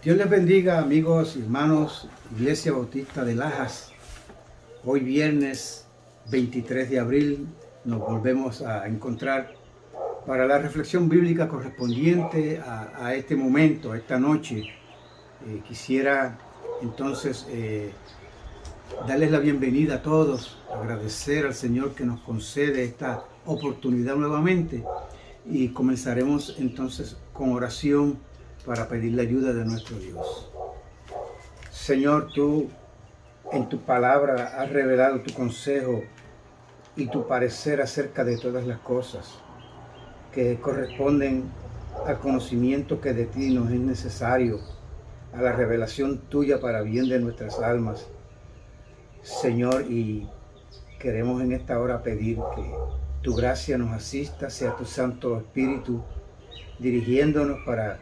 Dios les bendiga, amigos y hermanos, Iglesia Bautista de Lajas. Hoy viernes 23 de abril nos volvemos a encontrar para la reflexión bíblica correspondiente a este momento, a esta noche. Quisiera entonces darles la bienvenida a todos, agradecer al Señor que nos concede esta oportunidad nuevamente y comenzaremos entonces con oración para pedir la ayuda de nuestro Dios. Señor, tú en tu palabra has revelado tu consejo y tu parecer acerca de todas las cosas que corresponden al conocimiento que de ti nos es necesario, a la revelación tuya para bien de nuestras almas. Señor, y queremos en esta hora pedir que tu gracia nos asista, sea tu Santo Espíritu dirigiéndonos para,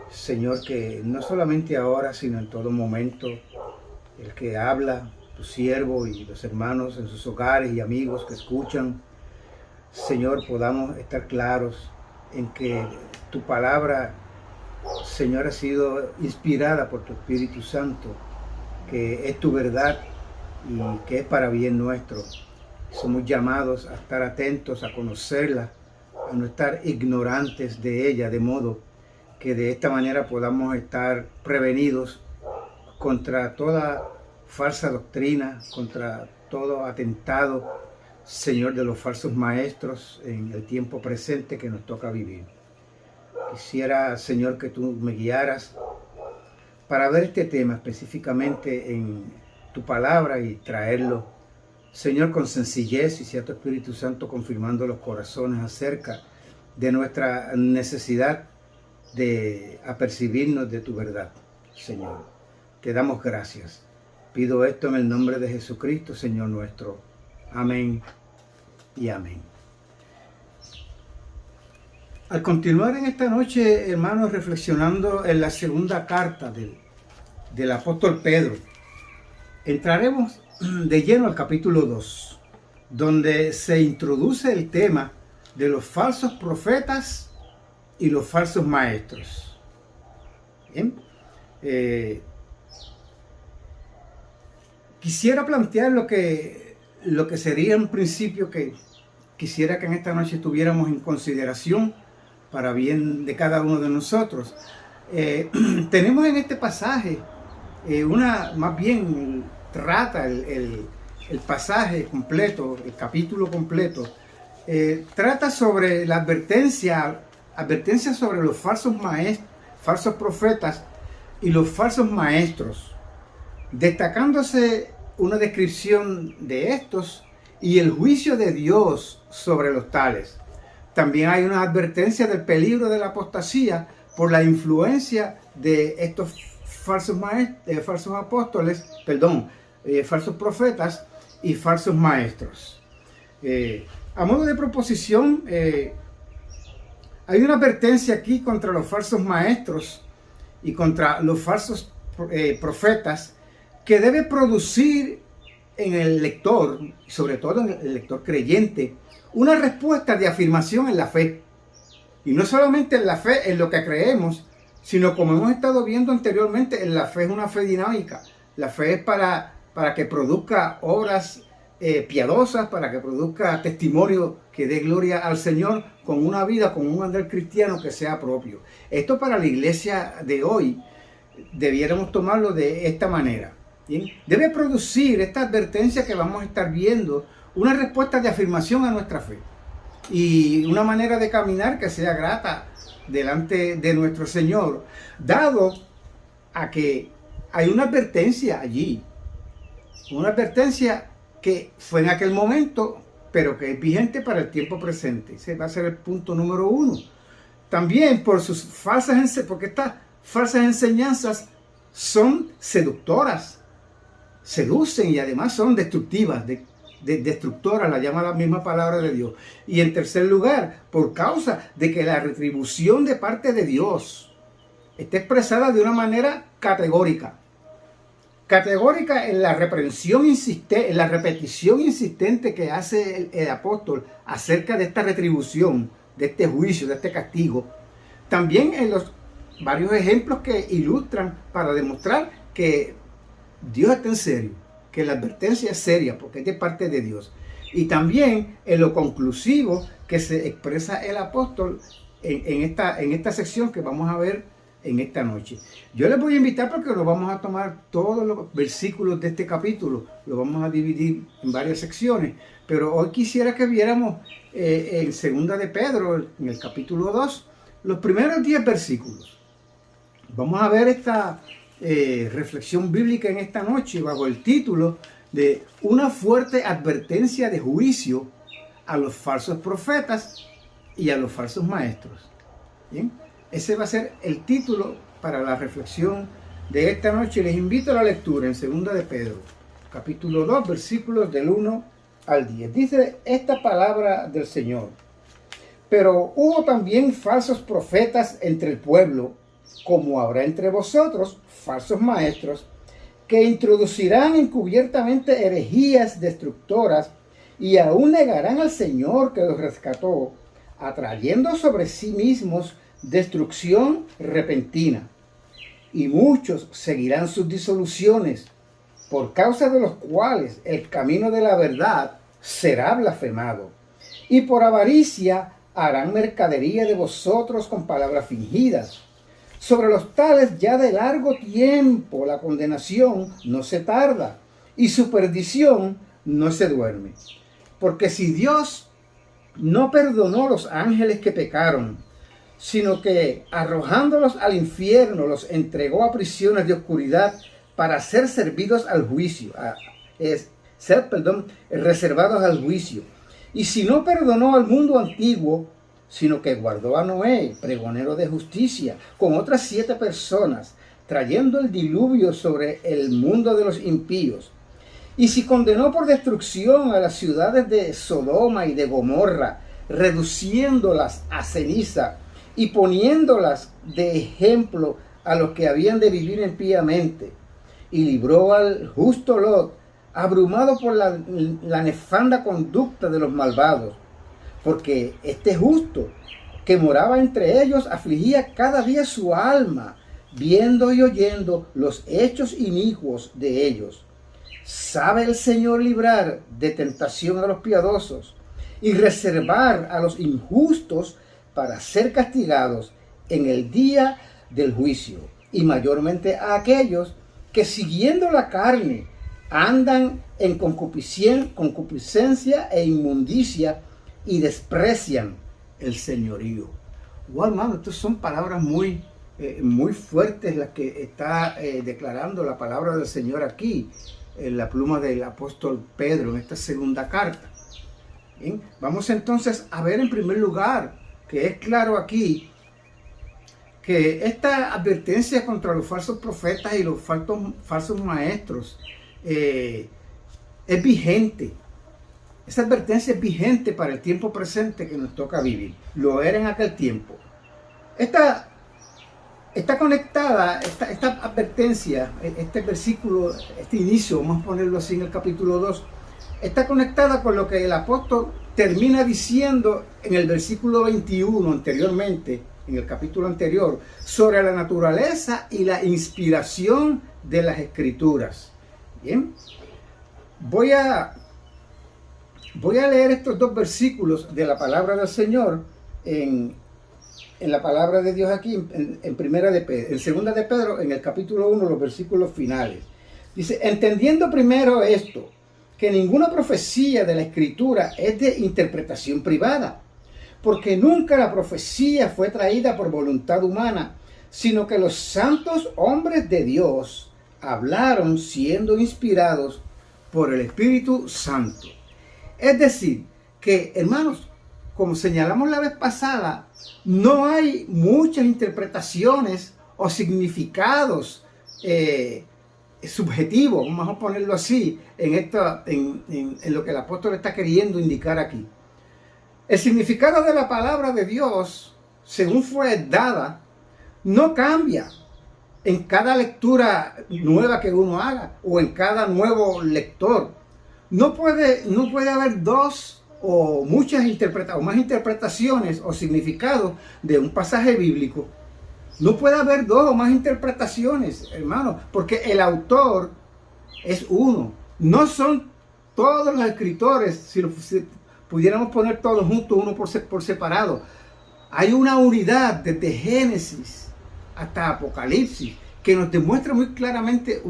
Señor, que no solamente ahora, sino en todo momento, el que habla, tu siervo y los hermanos en sus hogares y amigos que escuchan, Señor, podamos estar claros en que tu palabra, Señor, ha sido inspirada por tu Espíritu Santo, que es tu verdad y que es para bien nuestro. Somos llamados a estar atentos, a conocerla, a no estar ignorantes de ella, de modo que de esta manera podamos estar prevenidos contra toda falsa doctrina, contra todo atentado, Señor, de los falsos maestros en el tiempo presente que nos toca vivir. Quisiera, Señor, que tú me guiaras para ver este tema específicamente en tu palabra y traerlo, Señor, con sencillez, y sea tu Espíritu Santo confirmando los corazones acerca de nuestra necesidad de apercibirnos de tu verdad, Señor. Te damos gracias. Pido esto en el nombre de Jesucristo, Señor nuestro. Amén y amén. Al continuar en esta noche, hermanos, reflexionando en la segunda carta del apóstol Pedro, entraremos de lleno al capítulo 2, donde se introduce el tema de los falsos profetas y los falsos maestros. Bien. Quisiera plantear lo que sería un principio que quisiera que en esta noche tuviéramos en consideración para bien de cada uno de nosotros. Tenemos en este pasaje más bien trata el pasaje completo, el capítulo completo, trata sobre la advertencia sobre los falsos maestros, falsos profetas y los falsos maestros, destacándose una descripción de estos y el juicio de Dios sobre los tales. También hay una advertencia del peligro de la apostasía por la influencia de estos falsos maestros, falsos apóstoles, falsos profetas y falsos maestros. A modo de proposición, hay una advertencia aquí contra los falsos maestros y contra los falsos profetas que debe producir en el lector, sobre todo en el lector creyente, una respuesta de afirmación en la fe. Y no solamente en la fe, en lo que creemos, sino como hemos estado viendo anteriormente, en la fe es una fe dinámica. La fe es para que produzca obras piadosas, para que produzca testimonio que dé gloria al Señor con una vida, con un andar cristiano que sea propio. Esto para la iglesia de hoy debiéramos tomarlo de esta manera. ¿Bien? Debe producir esta advertencia que vamos a estar viendo una respuesta de afirmación a nuestra fe y una manera de caminar que sea grata delante de nuestro Señor, dado a que hay una advertencia allí, una advertencia que fue en aquel momento, pero que es vigente para el tiempo presente. Ese va a ser el punto número 1. También por sus porque estas falsas enseñanzas son seductoras, seducen y además son destructivas, destructoras, la llama la misma palabra de Dios. Y en tercer lugar, por causa de que la retribución de parte de Dios está expresada de una manera categórica en la reprensión insistente, en la repetición insistente que hace el apóstol acerca de esta retribución, de este juicio, de este castigo. También en los varios ejemplos que ilustran para demostrar que Dios está en serio, que la advertencia es seria porque es de parte de Dios. Y también en lo conclusivo que se expresa el apóstol en esta sección que vamos a ver en esta noche. Yo les voy a invitar porque lo vamos a tomar todos los versículos de este capítulo, lo vamos a dividir en varias secciones, pero hoy quisiera que viéramos en segunda de Pedro, en el capítulo 2, los primeros 10 versículos. Vamos a ver esta reflexión bíblica en esta noche bajo el título de una fuerte advertencia de juicio a los falsos profetas y a los falsos maestros. ¿Bien? Ese va a ser el título para la reflexión de esta noche. Les invito a la lectura en segunda de Pedro, capítulo 2, versículos del 1 al 10. Dice esta palabra del Señor: pero hubo también falsos profetas entre el pueblo, como habrá entre vosotros falsos maestros, que introducirán encubiertamente herejías destructoras y aún negarán al Señor que los rescató, atrayendo sobre sí mismos destrucción repentina. Y muchos seguirán sus disoluciones, por causa de los cuales el camino de la verdad será blasfemado. Y por avaricia harán mercadería de vosotros con palabras fingidas. Sobre los tales ya de largo tiempo la condenación no se tarda, y su perdición no se duerme. Porque si Dios no perdonó a los ángeles que pecaron, sino que arrojándolos al infierno los entregó a prisiones de oscuridad para ser servidos al juicio, reservados al juicio. Y si no perdonó al mundo antiguo, sino que guardó a Noé, pregonero de justicia, con otras 7 personas, trayendo el diluvio sobre el mundo de los impíos. Y si condenó por destrucción a las ciudades de Sodoma y de Gomorra, reduciéndolas a ceniza y poniéndolas de ejemplo a los que habían de vivir impíamente, y libró al justo Lot, abrumado por la nefanda conducta de los malvados, porque este justo que moraba entre ellos afligía cada día su alma, viendo y oyendo los hechos inicuos de ellos. Sabe el Señor librar de tentación a los piadosos y reservar a los injustos para ser castigados en el día del juicio, y mayormente a aquellos que siguiendo la carne andan en concupiscencia e inmundicia y desprecian el señorío. Wow, hermano, estas son palabras muy fuertes las que está declarando la palabra del Señor aquí, en la pluma del apóstol Pedro, en esta segunda carta. Bien, vamos entonces a ver en primer lugar que es claro aquí que esta advertencia contra los falsos profetas y los falsos maestros es vigente. Esa advertencia es vigente para el tiempo presente que nos toca vivir. Lo era en aquel tiempo. Está conectada, esta advertencia, este versículo, este inicio, vamos a ponerlo así en el capítulo 2, está conectada con lo que el apóstol termina diciendo en el versículo 21 anteriormente, en el capítulo anterior, sobre la naturaleza y la inspiración de las Escrituras. Bien, voy a leer estos 2 versículos de la palabra del Señor en la palabra de Dios aquí, en segunda de Pedro, en el capítulo 1, los versículos finales. Dice: entendiendo primero esto, que ninguna profecía de la Escritura es de interpretación privada, porque nunca la profecía fue traída por voluntad humana, sino que los santos hombres de Dios hablaron siendo inspirados por el Espíritu Santo. Es decir, que, hermanos, como señalamos la vez pasada, no hay muchas interpretaciones o significados subjetivos, vamos a ponerlo así, en lo que el apóstol está queriendo indicar aquí. El significado de la palabra de Dios, según fue dada, no cambia en cada lectura nueva que uno haga o en cada nuevo lector. No puede haber 2 o muchas más interpretaciones o significados de un pasaje bíblico. No puede haber dos o más interpretaciones, hermano, porque el autor es uno. No son todos los escritores, si pudiéramos poner todos juntos, uno por separado. Hay una unidad desde Génesis hasta Apocalipsis que nos demuestra muy claramente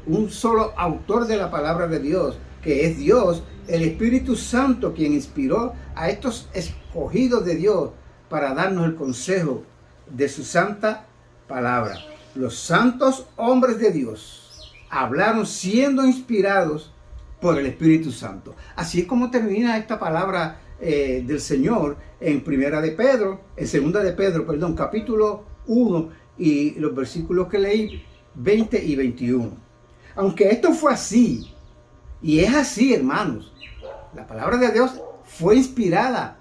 un solo autor de la palabra de Dios, que es Dios, el Espíritu Santo, quien inspiró a estos escogidos de Dios para darnos el consejo de su santa palabra. Los santos hombres de Dios hablaron siendo inspirados por el Espíritu Santo. Así es como termina esta palabra del Señor en segunda de Pedro, capítulo 1 y los versículos que leí, 20 y 21. Aunque esto fue así, y es así, hermanos, la palabra de Dios fue inspirada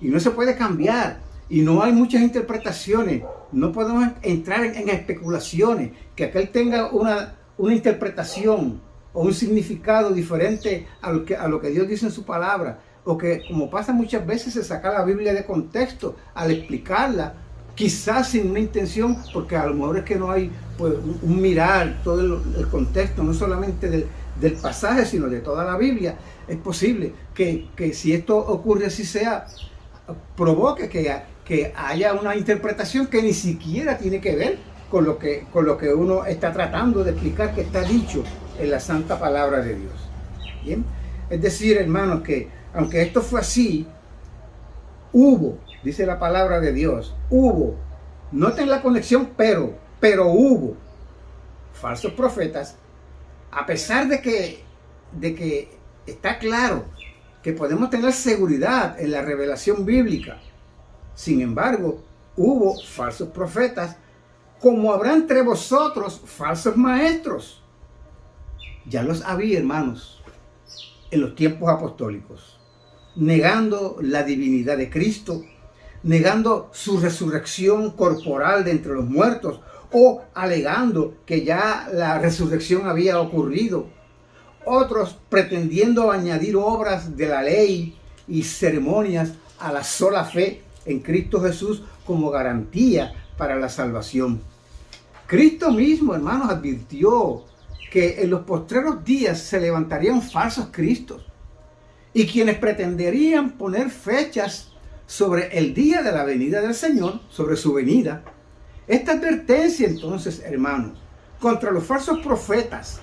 y no se puede cambiar, y no hay muchas interpretaciones, no podemos entrar en especulaciones, que aquel tenga una interpretación o un significado diferente a lo que Dios dice en su palabra, o que, como pasa muchas veces, se saca la Biblia de contexto al explicarla, quizás sin una intención, porque a lo mejor es que no hay pues, un mirar todo el contexto, no solamente del pasaje, sino de toda la Biblia. Es posible que si esto ocurre así sea, provoque que haya una interpretación que ni siquiera tiene que ver con lo que uno está tratando de explicar, que está dicho en la santa palabra de Dios. ¿Bien? Es decir, hermanos, que aunque esto fue así, hubo, dice la palabra de Dios, hubo, noten la conexión, pero hubo falsos profetas, a pesar de que está claro que podemos tener seguridad en la revelación bíblica. Sin embargo, hubo falsos profetas, como habrá entre vosotros falsos maestros. Ya los había, hermanos, en los tiempos apostólicos, negando la divinidad de Cristo, negando su resurrección corporal de entre los muertos, o alegando que ya la resurrección había ocurrido. Otros pretendiendo añadir obras de la ley y ceremonias a la sola fe en Cristo Jesús como garantía para la salvación. Cristo mismo, hermanos, advirtió que en los postreros días se levantarían falsos cristos y quienes pretenderían poner fechas sobre el día de la venida del Señor, sobre su venida. Esta advertencia, entonces, hermanos, contra los falsos profetas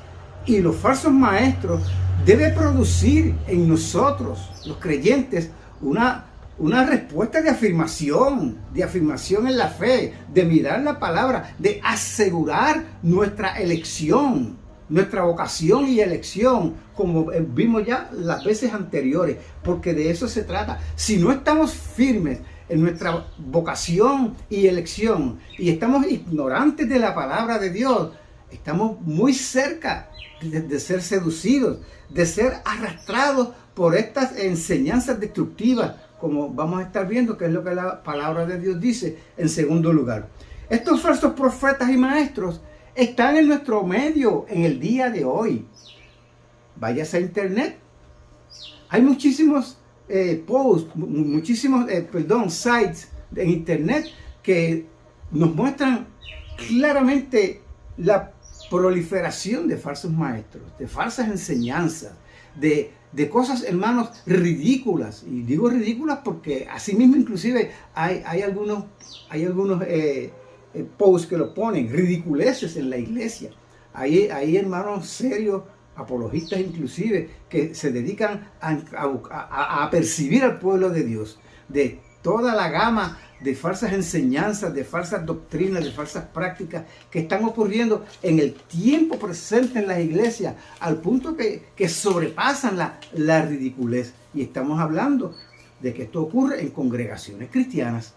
y los falsos maestros debe producir en nosotros, los creyentes, una respuesta de afirmación en la fe, de mirar la palabra, de asegurar nuestra elección, nuestra vocación y elección, como vimos ya las veces anteriores, porque de eso se trata. Si no estamos firmes en nuestra vocación y elección y estamos ignorantes de la palabra de Dios, estamos muy cerca de ser seducidos, de ser arrastrados por estas enseñanzas destructivas, como vamos a estar viendo, que es lo que la palabra de Dios dice en segundo lugar. Estos falsos profetas y maestros están en nuestro medio en el día de hoy. Váyase a internet. Hay muchísimos sites en internet que nos muestran claramente la proliferación de falsos maestros, de falsas enseñanzas, de cosas, hermanos, ridículas. Y digo ridículas porque así mismo inclusive hay algunos posts que lo ponen, ridiculeces en la iglesia. Hay hermanos serios, apologistas inclusive, que se dedican a percibir al pueblo de Dios de toda la gama de falsas enseñanzas, de falsas doctrinas, de falsas prácticas que están ocurriendo en el tiempo presente en las iglesias, al punto que sobrepasan la ridiculez. Y estamos hablando de que esto ocurre en congregaciones cristianas.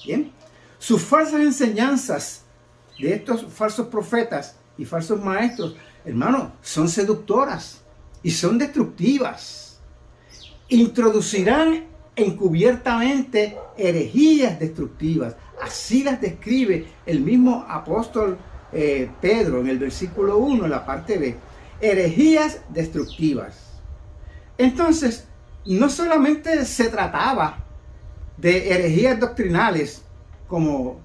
¿Bien? Sus falsas enseñanzas de estos falsos profetas y falsos maestros, hermanos, son seductoras y son destructivas. Introducirán encubiertamente herejías destructivas. Así las describe el mismo apóstol Pedro en el versículo 1, en la parte B. Herejías destructivas. Entonces, no solamente se trataba de herejías doctrinales, como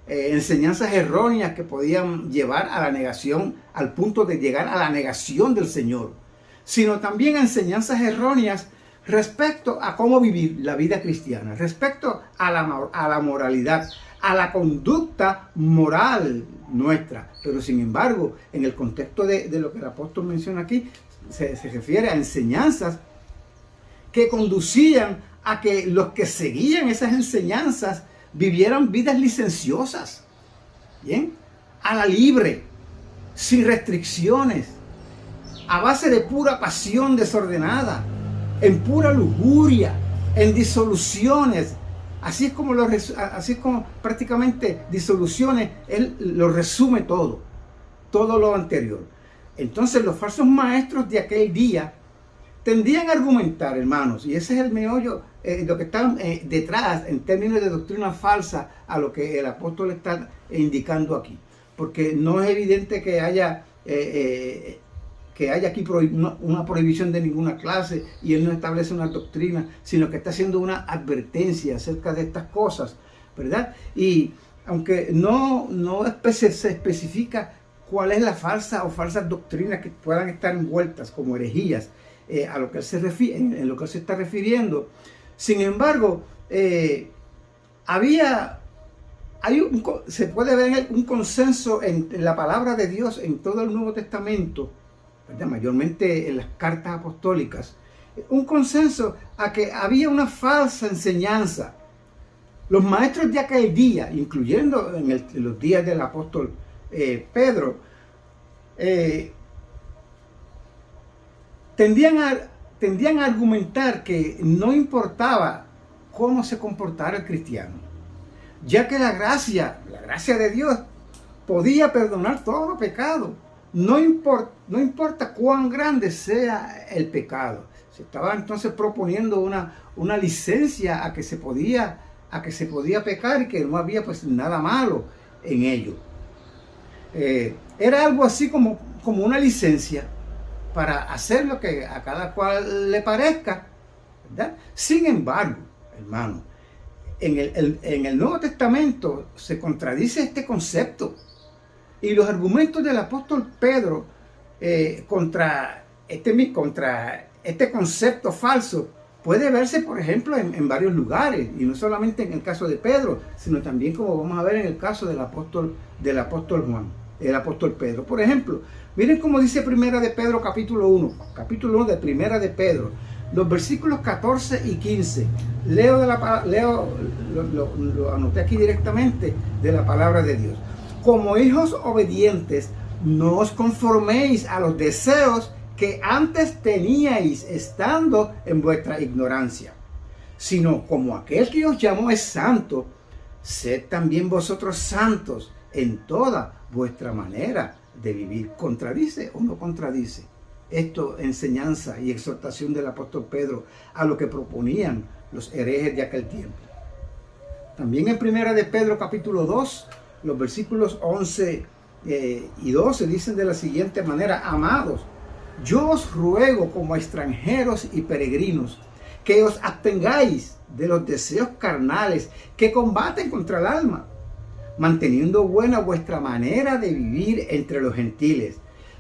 enseñanzas erróneas que podían llevar a la negación, al punto de llegar a la negación del Señor, sino también enseñanzas erróneas respecto a cómo vivir la vida cristiana, respecto a la moralidad, a la conducta moral nuestra. Pero sin embargo, en el contexto de lo que el apóstol menciona aquí, se refiere a enseñanzas que conducían a que los que seguían esas enseñanzas vivieran vidas licenciosas, ¿bien? A la libre, sin restricciones, a base de pura pasión desordenada, en pura lujuria, en disoluciones. Así es como prácticamente disoluciones, él lo resume todo lo anterior. Entonces los falsos maestros de aquel día tendían a argumentar, hermanos, y ese es el meollo, lo que está detrás en términos de doctrina falsa a lo que el apóstol está indicando aquí. Porque no es evidente que haya aquí una prohibición de ninguna clase y él no establece una doctrina, sino que está haciendo una advertencia acerca de estas cosas, ¿verdad? Y aunque no se especifica cuál es la falsa o falsas doctrinas que puedan estar envueltas como herejías, a lo que él se refiere, en lo que él se está refiriendo. Sin embargo, se puede ver un consenso en la palabra de Dios en todo el Nuevo Testamento, ¿verdad? Mayormente en las cartas apostólicas, un consenso a que había una falsa enseñanza. Los maestros de aquel día, incluyendo en los días del apóstol Pedro, tendían a argumentar que no importaba cómo se comportara el cristiano, ya que la gracia de Dios podía perdonar todo pecado. No importa cuán grande sea el pecado. Se estaba entonces proponiendo una licencia a que se podía pecar y que no había pues nada malo en ello. Era algo así como una licencia para hacer lo que a cada cual le parezca, ¿verdad? Sin embargo, hermano, en el Nuevo Testamento se contradice este concepto, y los argumentos del apóstol Pedro contra este concepto falso puede verse, por ejemplo, en varios lugares, y no solamente en el caso de Pedro, sino también, como vamos a ver, en el caso del apóstol Juan, el apóstol Pedro. Por ejemplo, miren cómo dice Primera de Pedro capítulo 1 de Primera de Pedro, los versículos 14 y 15. Lo anoté aquí directamente de la palabra de Dios. Como hijos obedientes, no os conforméis a los deseos que antes teníais estando en vuestra ignorancia, sino como aquel que os llamó es santo, sed también vosotros santos en toda vuestra manera de vivir. ¿Contradice o no contradice esto enseñanza y exhortación del apóstol Pedro a lo que proponían los herejes de aquel tiempo? También en Primera de Pedro capítulo 2, los versículos 11 y 12 dicen de la siguiente manera: amados, yo os ruego como extranjeros y peregrinos que os abstengáis de los deseos carnales que combaten contra el alma, manteniendo buena vuestra manera de vivir entre los gentiles,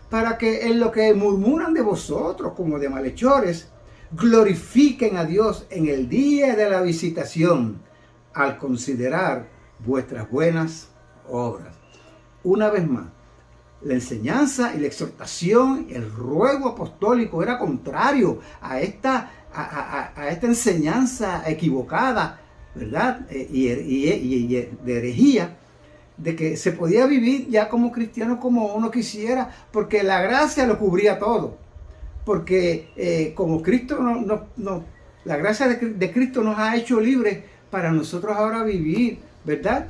para que en lo que murmuran de vosotros como de malhechores, glorifiquen a Dios en el día de la visitación, al considerar vuestras buenas obras. Una vez más, la enseñanza y la exhortación, el ruego apostólico era contrario a esta enseñanza equivocada, ¿verdad? Y de herejía, de que se podía vivir ya como cristiano como uno quisiera, porque la gracia lo cubría todo. Porque como Cristo la gracia de Cristo nos ha hecho libres para nosotros ahora vivir, ¿verdad?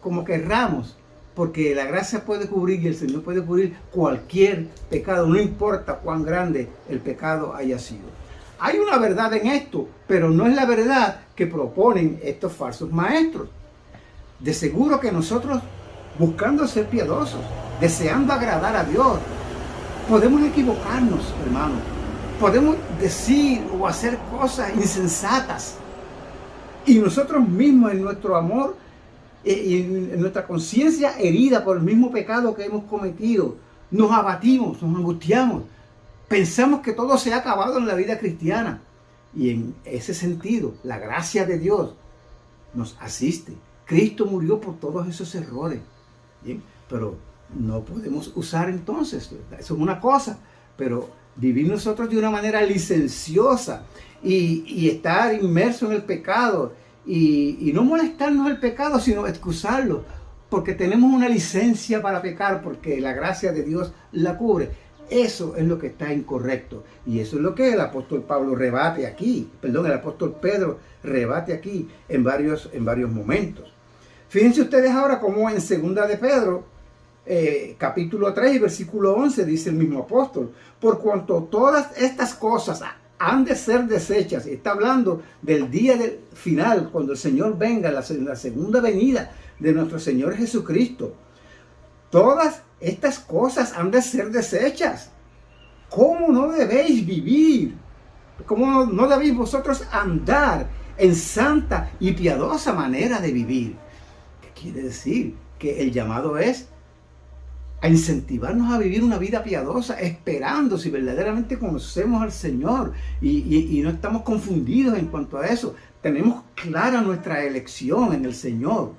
Como querramos, porque la gracia puede cubrir y el Señor puede cubrir cualquier pecado, no importa cuán grande el pecado haya sido. Hay una verdad en esto, pero no es la verdad que proponen estos falsos maestros. De seguro que nosotros, buscando ser piadosos, deseando agradar a Dios, podemos equivocarnos, hermanos. Podemos decir o hacer cosas insensatas. Y nosotros mismos, en nuestro amor y nuestra conciencia herida por el mismo pecado que hemos cometido, nos abatimos, nos angustiamos, pensamos que todo se ha acabado en la vida cristiana. Y en ese sentido, la gracia de Dios nos asiste. Cristo murió por todos esos errores. ¿Bien? Pero no podemos usar entonces, eso es una cosa, pero vivir nosotros de una manera licenciosa y estar inmerso en el pecado y no molestarnos el pecado, sino excusarlo, porque tenemos una licencia para pecar, porque la gracia de Dios la cubre. Eso es lo que está incorrecto. Y eso es lo que el apóstol Pablo rebate aquí. Perdón, el apóstol Pedro rebate aquí en varios momentos. Fíjense ustedes ahora cómo en 2 de Pedro, capítulo 3 y versículo 11, dice el mismo apóstol: por cuanto todas estas cosas han de ser desechas. Y está hablando del día del final, cuando el Señor venga, la segunda venida de nuestro Señor Jesucristo. Todas estas cosas han de ser desechas. ¿Cómo no debéis vivir? ¿Cómo no debéis vosotros andar en santa y piadosa manera de vivir? ¿Qué quiere decir? Que el llamado es a incentivarnos a vivir una vida piadosa, esperando si verdaderamente conocemos al Señor y no estamos confundidos en cuanto a eso. Tenemos clara nuestra elección en el Señor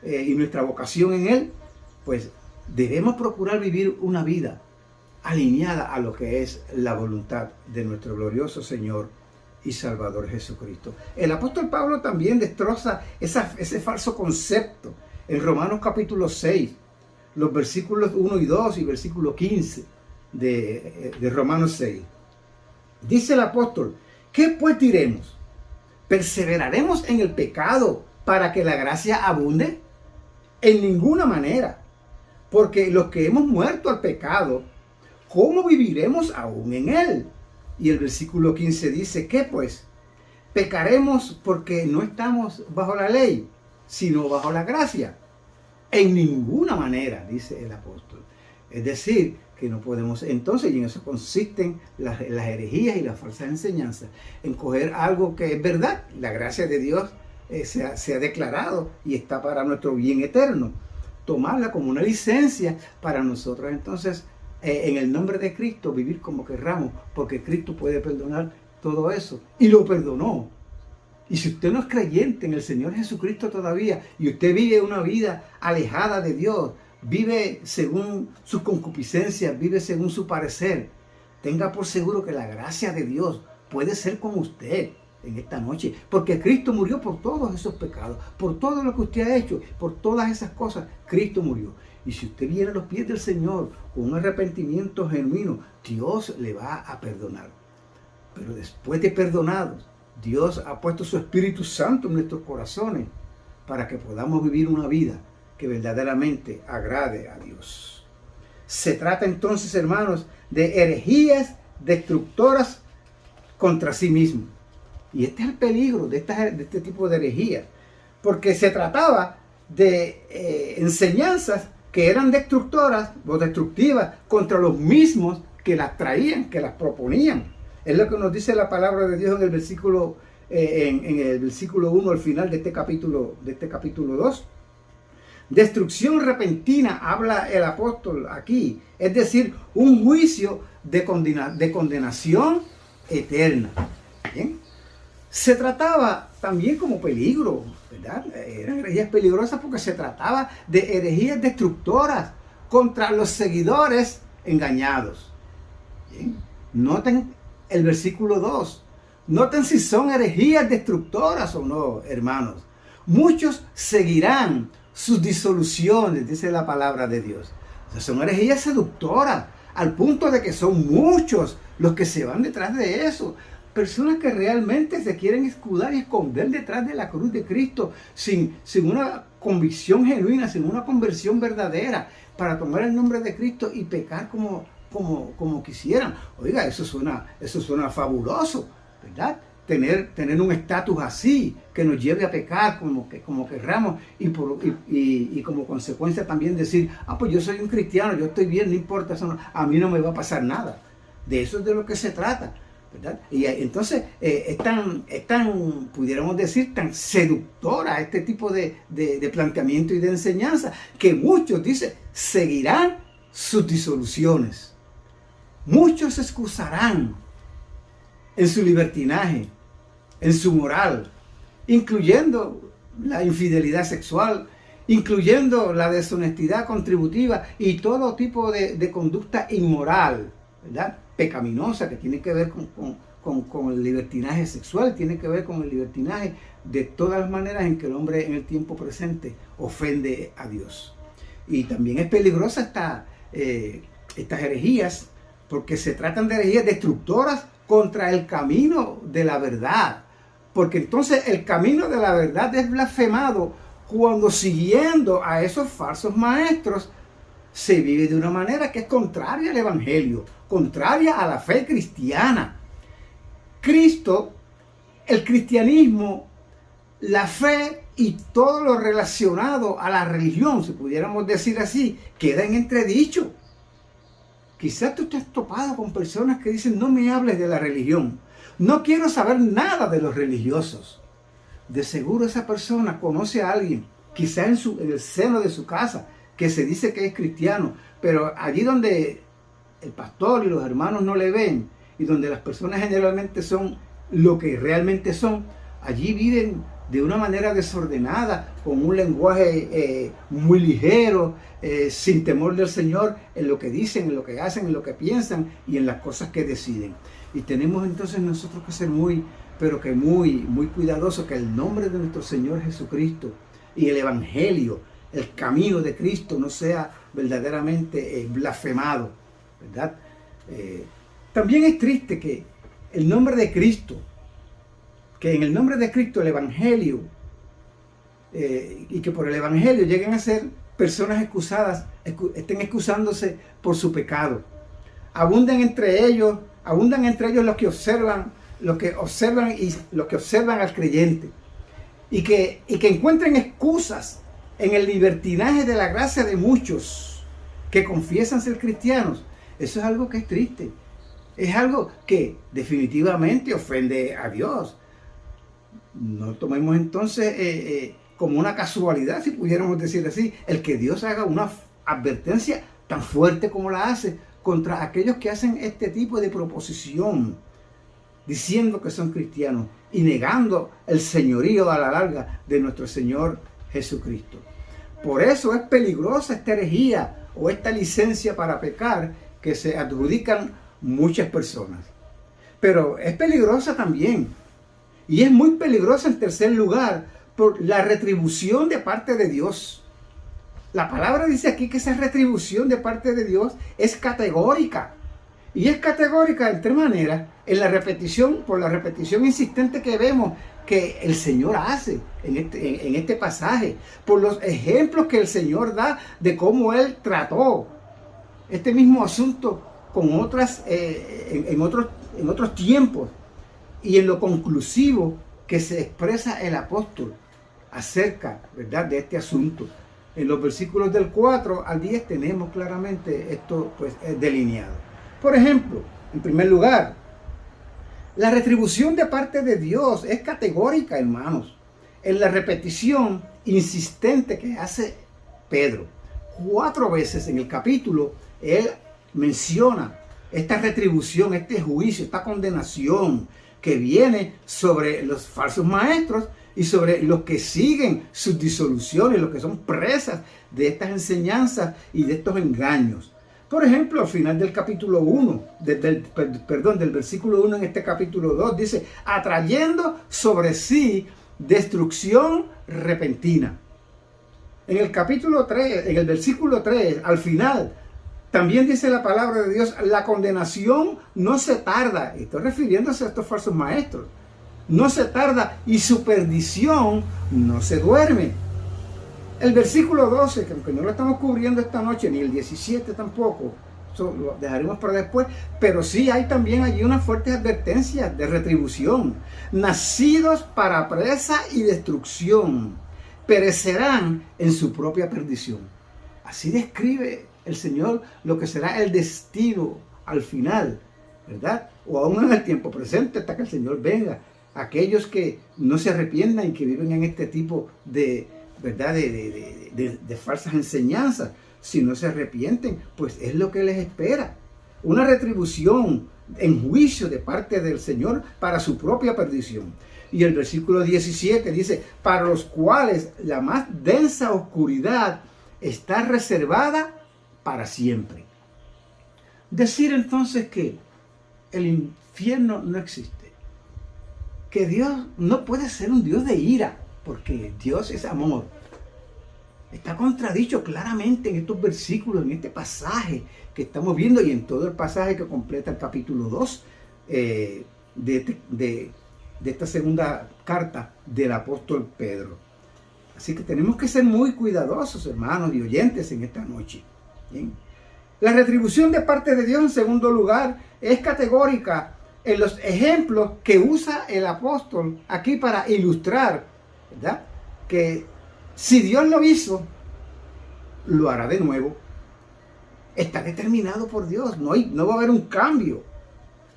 y nuestra vocación en Él, pues debemos procurar vivir una vida alineada a lo que es la voluntad de nuestro glorioso Señor y Salvador Jesucristo. El apóstol Pablo también destroza ese falso concepto en Romanos capítulo 6, los versículos 1 y 2 y versículo 15 de Romanos 6. Dice el apóstol: ¿qué pues diremos? ¿Perseveraremos en el pecado para que la gracia abunde? En ninguna manera. Porque los que hemos muerto al pecado, ¿cómo viviremos aún en él? Y el versículo 15 dice: ¿qué pues? ¿Pecaremos porque no estamos bajo la ley, sino bajo la gracia? En ninguna manera, dice el apóstol. Es decir, que no podemos, entonces, y en eso consisten las herejías y las falsas enseñanzas, en coger algo que es verdad, la gracia de Dios se ha declarado y está para nuestro bien eterno, tomarla como una licencia para nosotros entonces en el nombre de Cristo vivir como querramos, porque Cristo puede perdonar todo eso y lo perdonó. Y si usted no es creyente en el Señor Jesucristo todavía y usted vive una vida alejada de Dios, vive según sus concupiscencias, vive según su parecer, tenga por seguro que la gracia de Dios puede ser con usted en esta noche, porque Cristo murió por todos esos pecados, por todo lo que usted ha hecho, por todas esas cosas, Cristo murió. Y si usted viene a los pies del Señor con un arrepentimiento genuino, Dios le va a perdonar. Pero después de perdonados, Dios ha puesto su Espíritu Santo en nuestros corazones para que podamos vivir una vida que verdaderamente agrade a Dios. Se trata entonces, hermanos, de herejías destructoras contra sí mismos. Y este es el peligro de este tipo de herejías, porque se trataba de enseñanzas que eran destructoras o destructivas contra los mismos que las traían, que las proponían. Es lo que nos dice la palabra de Dios en el versículo, en el versículo 1 al final de este capítulo 2. Destrucción repentina, habla el apóstol aquí, es decir, un juicio de condenación eterna. ¿Bien? Se trataba también como peligro, ¿verdad? Eran herejías peligrosas porque se trataba de herejías destructoras contra los seguidores engañados. ¿Bien? Noten el versículo 2. Noten si son herejías destructoras o no, hermanos. Muchos seguirán sus disoluciones, dice la palabra de Dios. O sea, son herejías seductoras, al punto de que son muchos los que se van detrás de eso. Personas que realmente se quieren escudar y esconder detrás de la cruz de Cristo sin una convicción genuina, sin una conversión verdadera, para tomar el nombre de Cristo y pecar como quisieran. Oiga, eso suena fabuloso, ¿verdad? Tener un estatus así que nos lleve a pecar como querramos y como consecuencia también decir: pues yo soy un cristiano, yo estoy bien, no importa, a mí no me va a pasar nada. De eso es de lo que se trata. ¿verdad? Y entonces pudiéramos decir, tan seductora este tipo de planteamiento y de enseñanza, que muchos, dice, seguirán sus disoluciones. Muchos se excusarán en su libertinaje, en su moral, incluyendo la infidelidad sexual, incluyendo la deshonestidad contributiva y todo tipo de conducta inmoral, ¿verdad? Pecaminosa, que tiene que ver con el libertinaje sexual, tiene que ver con el libertinaje de todas las maneras en que el hombre en el tiempo presente ofende a Dios. Y también es peligrosa estas herejías, porque se tratan de herejías destructoras contra el camino de la verdad. Porque entonces el camino de la verdad es blasfemado cuando, siguiendo a esos falsos maestros, se vive de una manera que es contraria al Evangelio, contraria a la fe cristiana. Cristo, el cristianismo, la fe y todo lo relacionado a la religión, si pudiéramos decir así, queda en entredicho. Quizás tú te has topado con personas que dicen: no me hables de la religión, no quiero saber nada de los religiosos. De seguro esa persona conoce a alguien, quizás en el seno de su casa, que se dice que es cristiano, pero allí donde el pastor y los hermanos no le ven, y donde las personas generalmente son lo que realmente son, allí viven de una manera desordenada, con un lenguaje muy ligero, sin temor del Señor en lo que dicen, en lo que hacen, en lo que piensan y en las cosas que deciden. Y tenemos entonces nosotros que ser muy cuidadosos, que el nombre de nuestro Señor Jesucristo y el Evangelio, el camino de Cristo, no sea verdaderamente blasfemado, ¿verdad? También es triste que el nombre de Cristo, que en el nombre de Cristo el Evangelio, y que por el Evangelio lleguen a ser personas excusadas, estén excusándose por su pecado. Abundan entre ellos los que observan al creyente, y que encuentren excusas en el libertinaje de la gracia de muchos que confiesan ser cristianos. Eso es algo que es triste. Es algo que definitivamente ofende a Dios. No tomemos entonces como una casualidad, si pudiéramos decir así, el que Dios haga una advertencia tan fuerte como la hace contra aquellos que hacen este tipo de proposición, diciendo que son cristianos y negando el señorío a la larga de nuestro Señor Jesucristo. Por eso es peligrosa esta herejía o esta licencia para pecar que se adjudican muchas personas. Pero es peligrosa también, y es muy peligrosa en tercer lugar, por la retribución de parte de Dios. La palabra dice aquí que esa retribución de parte de Dios es categórica. Y es categórica de tres maneras, por la repetición insistente que vemos que el Señor hace en este pasaje, por los ejemplos que el Señor da de cómo Él trató este mismo asunto con en otros tiempos, y en lo conclusivo que se expresa el apóstol acerca, ¿verdad?, de este asunto. En los versículos del 4 al 10 tenemos claramente esto delineado. Por ejemplo, en primer lugar, la retribución de parte de Dios es categórica, hermanos, en la repetición insistente que hace Pedro. 4 veces en el capítulo él menciona esta retribución, este juicio, esta condenación que viene sobre los falsos maestros y sobre los que siguen sus disoluciones, los que son presas de estas enseñanzas y de estos engaños. Por ejemplo, al final del capítulo 1, del versículo 1 en este capítulo 2, dice: atrayendo sobre sí destrucción repentina. En el capítulo 3, en el versículo 3, al final, también dice la palabra de Dios: la condenación no se tarda. Estoy refiriéndose a estos falsos maestros. No se tarda, y su perdición no se duerme. El versículo 12, que aunque no lo estamos cubriendo esta noche, ni el 17 tampoco, eso lo dejaremos para después, pero sí hay también allí unas fuertes advertencias de retribución. Nacidos para presa y destrucción, perecerán en su propia perdición. Así describe el Señor lo que será el destino al final ¿verdad? O aún en el tiempo presente hasta que el Señor venga. Aquellos que no se arrepientan y que viven en este tipo de, ¿verdad? De falsas enseñanzas, si no se arrepienten, pues es lo que les espera. Una retribución en juicio de parte del Señor para su propia perdición. Y el versículo 17 dice, para los cuales la más densa oscuridad está reservada para siempre. Decir entonces que el infierno no existe. Que Dios no puede ser un Dios de ira, porque Dios es amor. Está contradicho claramente en estos versículos, en este pasaje que estamos viendo y en todo el pasaje que completa el capítulo 2 de esta segunda carta del apóstol Pedro. Así que tenemos que ser muy cuidadosos, hermanos y oyentes, en esta noche. ¿Bien? La retribución de parte de Dios, en segundo lugar, es categórica en los ejemplos que usa el apóstol aquí para ilustrar, ¿verdad? Que si Dios lo hizo, lo hará de nuevo. Está determinado por Dios, no va a haber un cambio.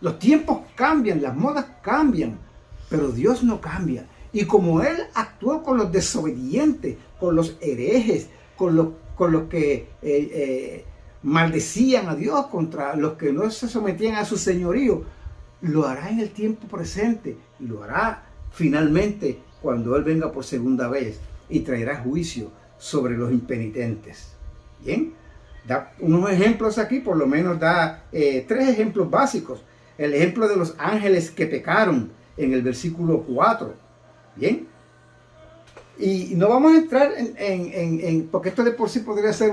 Los tiempos cambian, las modas cambian, pero Dios no cambia. Y como Él actuó con los desobedientes, con los herejes, con los que maldecían a Dios, contra los que no se sometían a su señorío, lo hará en el tiempo presente y lo hará finalmente cuando Él venga por segunda vez y traerá juicio sobre los impenitentes. Bien, da unos ejemplos aquí, por lo menos da 3 ejemplos básicos. El ejemplo de los ángeles que pecaron en el versículo 4. Bien, y no vamos a entrar en porque esto de por sí podría ser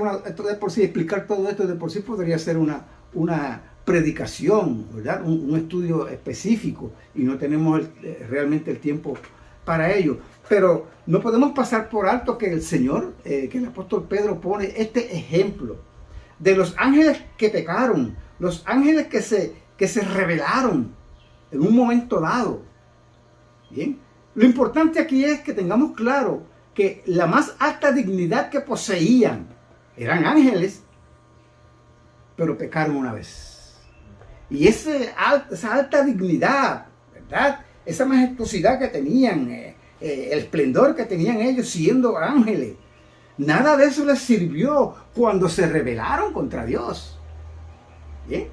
explicar todo esto de por sí podría ser una predicación, ¿verdad? Un estudio específico, y no tenemos realmente el tiempo para ello. Pero no podemos pasar por alto que el Señor, que el apóstol Pedro pone este ejemplo de los ángeles que pecaron, los ángeles que se rebelaron en un momento dado. Bien, lo importante aquí es que tengamos claro que la más alta dignidad que poseían eran ángeles, pero pecaron una vez. Y esa alta dignidad, ¿verdad? Esa majestuosidad que tenían, el esplendor que tenían ellos siendo ángeles, nada de eso les sirvió cuando se rebelaron contra Dios. ¿Bien?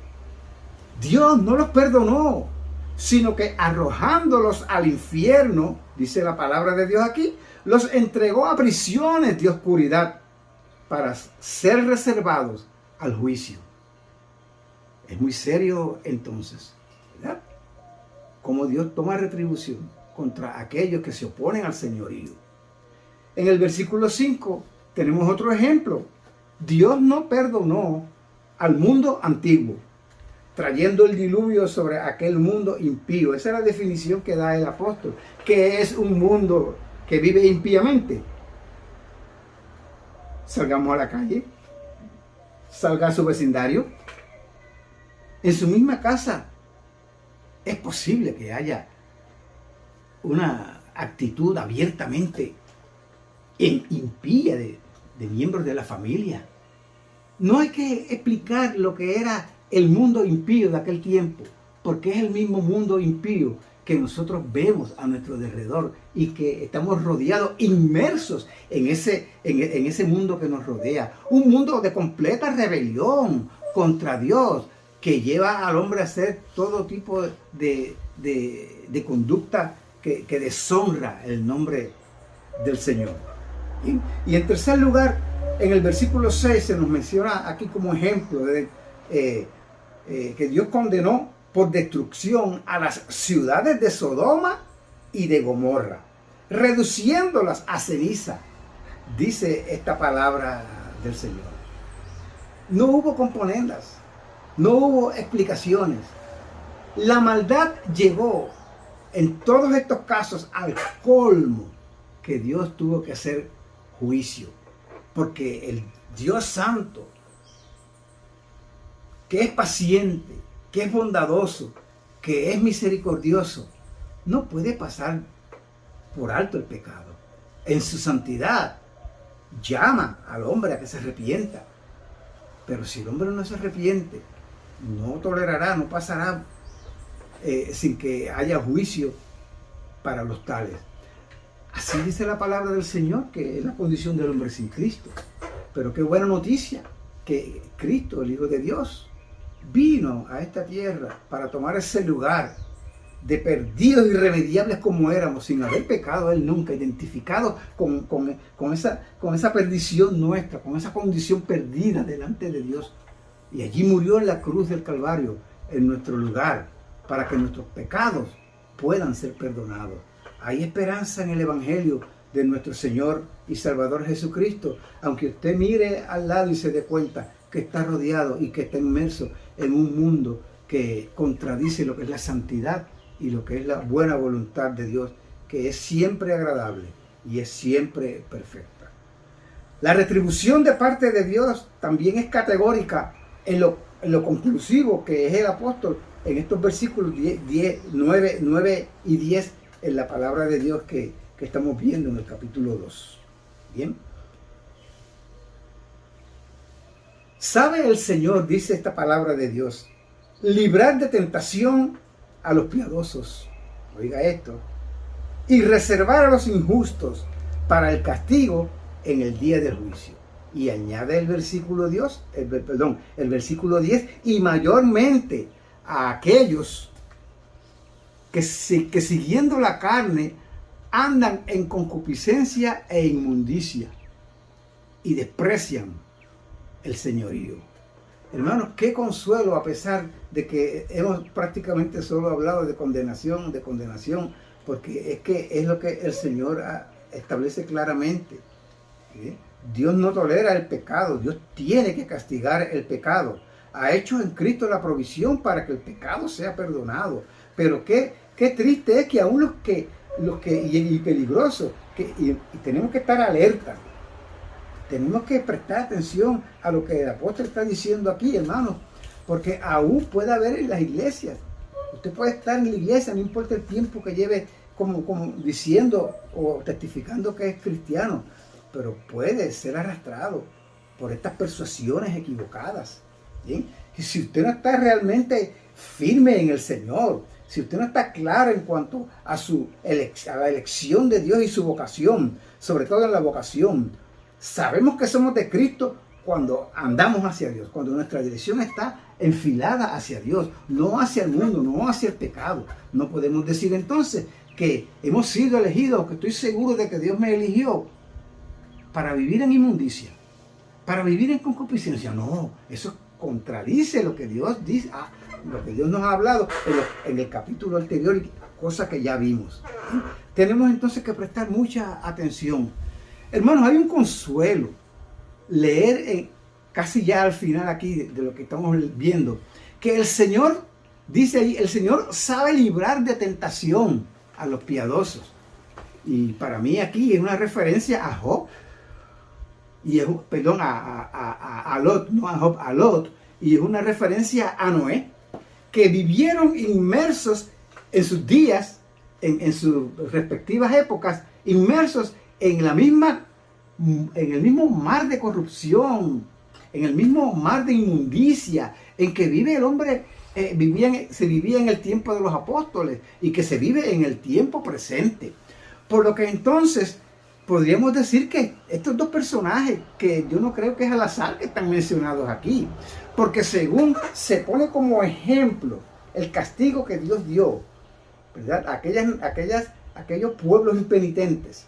Dios no los perdonó, sino que arrojándolos al infierno, dice la palabra de Dios aquí, los entregó a prisiones de oscuridad para ser reservados al juicio. Es muy serio entonces, ¿verdad? Cómo Dios toma retribución contra aquellos que se oponen al señorío. En el versículo 5 tenemos otro ejemplo. Dios no perdonó al mundo antiguo, trayendo el diluvio sobre aquel mundo impío. Esa es la definición que da el apóstol. ¿Qué es un mundo que vive impíamente? Salgamos a la calle, salga a su vecindario, en su misma casa. Es posible que haya una actitud abiertamente impía de miembros de la familia. No hay que explicar lo que era el mundo impío de aquel tiempo, porque es el mismo mundo impío que nosotros vemos a nuestro alrededor y que estamos rodeados, inmersos en ese mundo que nos rodea. Un mundo de completa rebelión contra Dios, que lleva al hombre a hacer todo tipo de conducta que deshonra el nombre del Señor. Y en tercer lugar, en el versículo 6 se nos menciona aquí como ejemplo de que Dios condenó por destrucción a las ciudades de Sodoma y de Gomorra, reduciéndolas a ceniza, dice esta palabra del Señor. No hubo componendas, no hubo explicaciones. La maldad llegó en todos estos casos al colmo que Dios tuvo que hacer juicio, porque el Dios Santo, que es paciente, que es bondadoso, que es misericordioso, no puede pasar por alto el pecado. En su santidad llama al hombre a que se arrepienta, pero si el hombre no se arrepiente, no tolerará, no pasará sin que haya juicio para los tales. Así dice la palabra del Señor, que es la condición del hombre sin Cristo. Pero qué buena noticia que Cristo, el Hijo de Dios, vino a esta tierra para tomar ese lugar de perdidos irremediables como éramos, sin haber pecado Él nunca, identificado con esa perdición nuestra, con esa condición perdida delante de Dios. Y allí murió en la cruz del Calvario, en nuestro lugar, para que nuestros pecados puedan ser perdonados. Hay esperanza en el Evangelio de nuestro Señor y Salvador Jesucristo, aunque usted mire al lado y se dé cuenta que está rodeado y que está inmerso en un mundo que contradice lo que es la santidad y lo que es la buena voluntad de Dios, que es siempre agradable y es siempre perfecta. La retribución de parte de Dios también es categórica en lo conclusivo que es el apóstol en estos versículos 9 y 10 en la palabra de Dios que estamos viendo en el capítulo 2. Bien. ¿Sabe el Señor, dice esta palabra de Dios, librar de tentación a los piadosos? Oiga esto. Y reservar a los injustos para el castigo en el día del juicio. Y añade el versículo 10, y mayormente a aquellos que siguiendo la carne andan en concupiscencia e inmundicia y desprecian el señorío. Hermanos, qué consuelo, a pesar de que hemos prácticamente solo hablado de condenación, porque es que es lo que el Señor establece claramente. ¿Sí? Dios no tolera el pecado, Dios tiene que castigar el pecado. Ha hecho en Cristo la provisión para que el pecado sea perdonado. Pero qué triste es que aún y peligroso, y tenemos que estar alerta. Tenemos que prestar atención a lo que el apóstol está diciendo aquí, hermanos, porque aún puede haber en las iglesias. Usted puede estar en la iglesia, no importa el tiempo que lleve como diciendo o testificando que es cristiano, pero puede ser arrastrado por estas persuasiones equivocadas. ¿Bien? Y si usted no está realmente firme en el Señor, si usted no está claro en cuanto a la elección de Dios y su vocación, sobre todo en la vocación, sabemos que somos de Cristo cuando andamos hacia Dios, cuando nuestra dirección está enfilada hacia Dios, no hacia el mundo, no hacia el pecado. No podemos decir entonces que hemos sido elegidos, que estoy seguro de que Dios me eligió para vivir en inmundicia, para vivir en concupiscencia. No, eso contradice lo que Dios dice, lo que Dios nos ha hablado en el capítulo anterior, cosa que ya vimos. Tenemos entonces que prestar mucha atención. Hermanos, hay un consuelo leer casi ya al final aquí de lo que estamos viendo, que el Señor, dice ahí, el Señor sabe librar de tentación a los piadosos. Y para mí aquí es una referencia a Job, y es, perdón, a Lot, no a Job, a Lot, y es una referencia a Noé, que vivieron inmersos en sus días, en sus respectivas épocas, inmersos en el mismo mar de corrupción, en el mismo mar de inmundicia en que vive el hombre, se vivía en el tiempo de los apóstoles y que se vive en el tiempo presente. Por lo que entonces podríamos decir que estos dos personajes, que yo no creo que es al azar que están mencionados aquí, porque según se pone como ejemplo el castigo que Dios dio, ¿verdad? Aquellos pueblos impenitentes,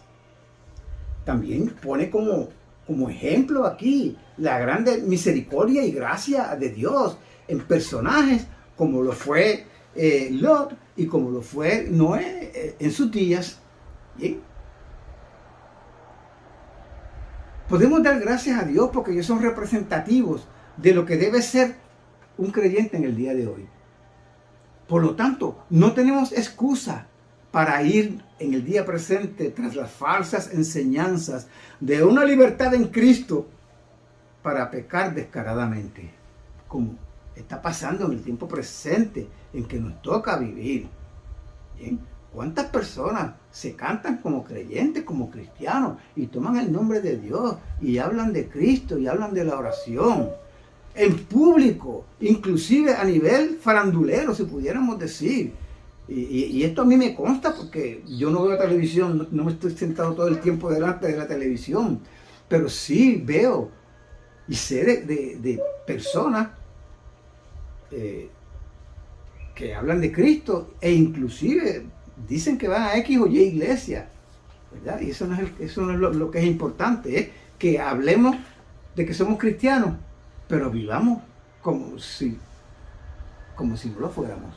también pone como ejemplo aquí la grande misericordia y gracia de Dios en personajes como lo fue Lot y como lo fue Noé en sus días. ¿Bien? Podemos dar gracias a Dios porque ellos son representativos de lo que debe ser un creyente en el día de hoy. Por lo tanto, no tenemos excusa para ir en el día presente tras las falsas enseñanzas de una libertad en Cristo para pecar descaradamente, como está pasando en el tiempo presente en que nos toca vivir. ¿Bien? ¿Cuántas personas se cantan como creyentes, como cristianos, y toman el nombre de Dios y hablan de Cristo y hablan de la oración? en público, inclusive a nivel farandulero, si pudiéramos decir. Y esto a mí me consta porque yo no veo televisión, no me estoy sentado todo el tiempo delante de la televisión, pero sí veo y sé de personas que hablan de Cristo e inclusive dicen que van a X o Y iglesia, ¿verdad? Y eso no es lo que es importante, es que hablemos de que somos cristianos, pero vivamos como si no lo fuéramos,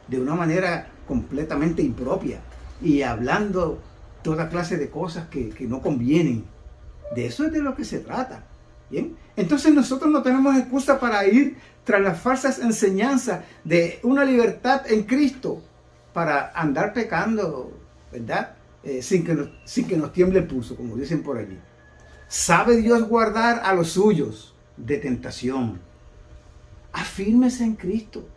de una manera completamente impropia y hablando toda clase de cosas que no convienen. De eso es de lo que se trata. ¿Bien? Entonces nosotros no tenemos excusa para ir tras las falsas enseñanzas de una libertad en Cristo para andar pecando, ¿verdad? Sin que nos tiemble el pulso, como dicen por allí. ¿Sabe Dios guardar a los suyos de tentación? Afírmese en Cristo.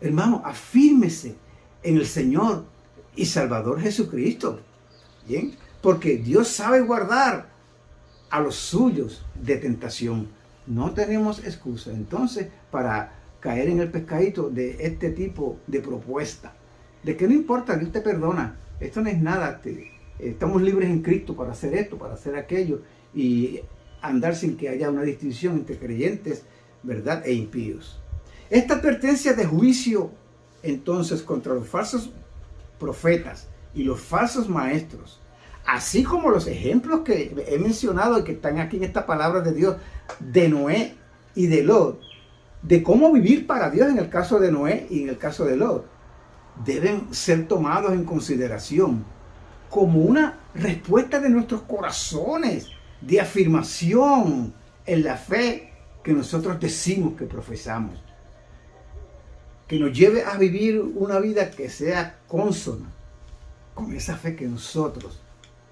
Hermano, afírmese en el Señor y Salvador Jesucristo. ¿Bien? Porque Dios sabe guardar a los suyos de tentación. No tenemos excusa entonces para caer en el pescadito de este tipo de propuesta. De que no importa, Dios te perdona. Esto no es nada. Estamos libres en Cristo para hacer esto, para hacer aquello y andar sin que haya una distinción entre creyentes, ¿verdad?, e impíos. Esta advertencia de juicio entonces contra los falsos profetas y los falsos maestros, así como los ejemplos que he mencionado y que están aquí en esta palabra de Dios, de Noé y de Lot, de cómo vivir para Dios en el caso de Noé y en el caso de Lot, deben ser tomados en consideración como una respuesta de nuestros corazones de afirmación en la fe que nosotros decimos que profesamos, que nos lleve a vivir una vida que sea consona con esa fe que nosotros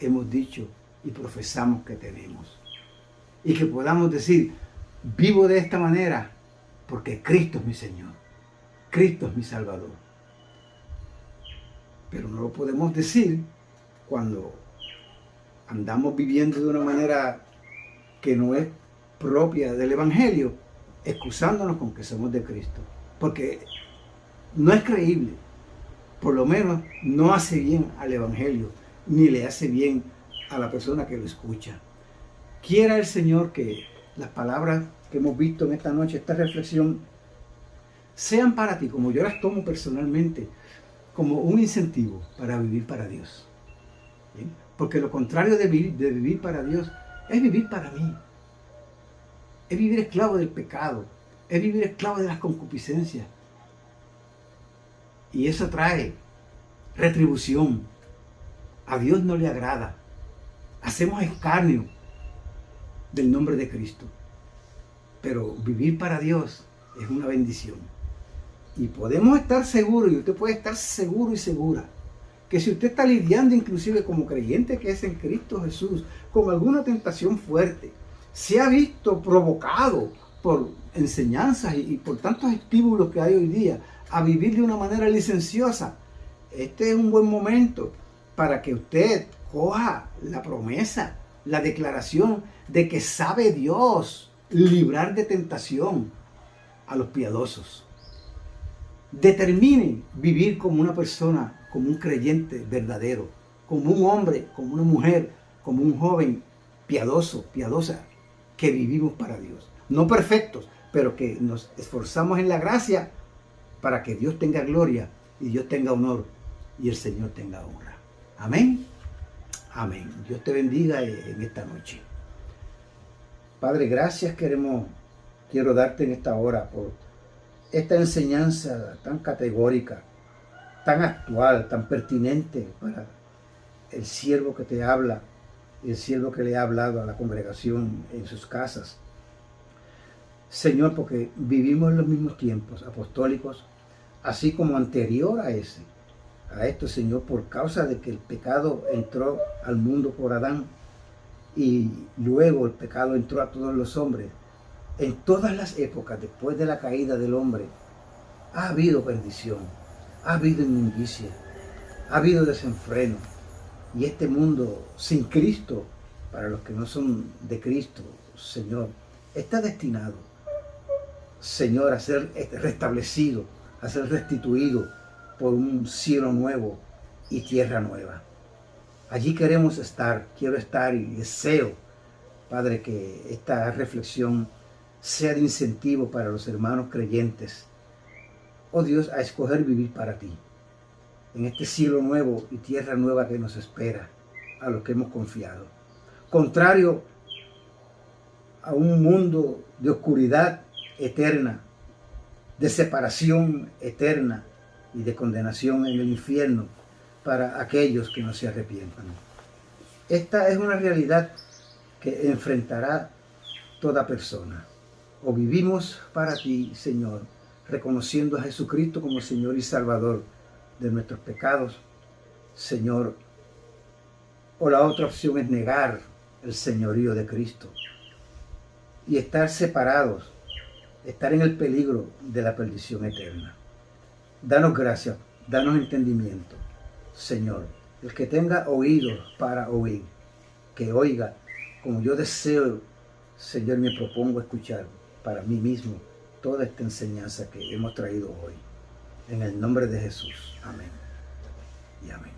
hemos dicho y profesamos que tenemos, y que podamos decir: vivo de esta manera porque Cristo es mi Señor, Cristo es mi Salvador. Pero no lo podemos decir cuando andamos viviendo de una manera que no es propia del Evangelio, excusándonos con que somos de Cristo, porque no es creíble, por lo menos no hace bien al Evangelio, ni le hace bien a la persona que lo escucha. Quiera el Señor que las palabras que hemos visto en esta noche, esta reflexión, sean para ti, como yo las tomo personalmente, como un incentivo para vivir para Dios. ¿Bien? Porque lo contrario de vivir para Dios es vivir para mí. Es vivir esclavo del pecado, es vivir esclavo de las concupiscencias. Y eso trae retribución. A Dios no le agrada. Hacemos escarnio del nombre de Cristo. Pero vivir para Dios es una bendición. Y podemos estar seguros, y usted puede estar seguro y segura, que si usted está lidiando inclusive como creyente que es en Cristo Jesús, con alguna tentación fuerte, se ha visto provocado por enseñanzas y por tantos estímulos que hay hoy día a vivir de una manera licenciosa, este es un buen momento para que usted coja la promesa, la declaración de que sabe Dios librar de tentación a los piadosos. Determine vivir como una persona, como un creyente verdadero, como un hombre, como una mujer, como un joven piadoso, piadosa, que vivimos para Dios. No perfectos, pero que nos esforzamos en la gracia para que Dios tenga gloria y Dios tenga honor y el Señor tenga honra. Amén. Amén. Dios te bendiga en esta noche. Padre, gracias quiero darte en esta hora por esta enseñanza tan categórica, tan actual, tan pertinente para el siervo que te habla y el siervo que le ha hablado a la congregación en sus casas. Señor, porque vivimos en los mismos tiempos apostólicos, así como anterior a esto, Señor, por causa de que el pecado entró al mundo por Adán y luego el pecado entró a todos los hombres. En todas las épocas, después de la caída del hombre, ha habido perdición, ha habido inmundicia, ha habido desenfreno. Y este mundo sin Cristo, para los que no son de Cristo, Señor, está destinado Señor, a ser restablecido, a ser restituido por un cielo nuevo y tierra nueva. Allí queremos estar, quiero estar y deseo, Padre, que esta reflexión sea de incentivo para los hermanos creyentes, oh Dios, a escoger vivir para ti, en este cielo nuevo y tierra nueva que nos espera, a los que hemos confiado. Contrario a un mundo de oscuridad eterna, de separación eterna y de condenación en el infierno para aquellos que no se arrepientan. Esta es una realidad que enfrentará toda persona. O vivimos para ti, Señor, reconociendo a Jesucristo como Señor y Salvador de nuestros pecados, Señor, o la otra opción es negar el señorío de Cristo y estar separados, estar en el peligro de la perdición eterna. Danos gracia, danos entendimiento, Señor. El que tenga oídos para oír, que oiga, como yo deseo, Señor, me propongo escuchar para mí mismo toda esta enseñanza que hemos traído hoy. En el nombre de Jesús. Amén y amén.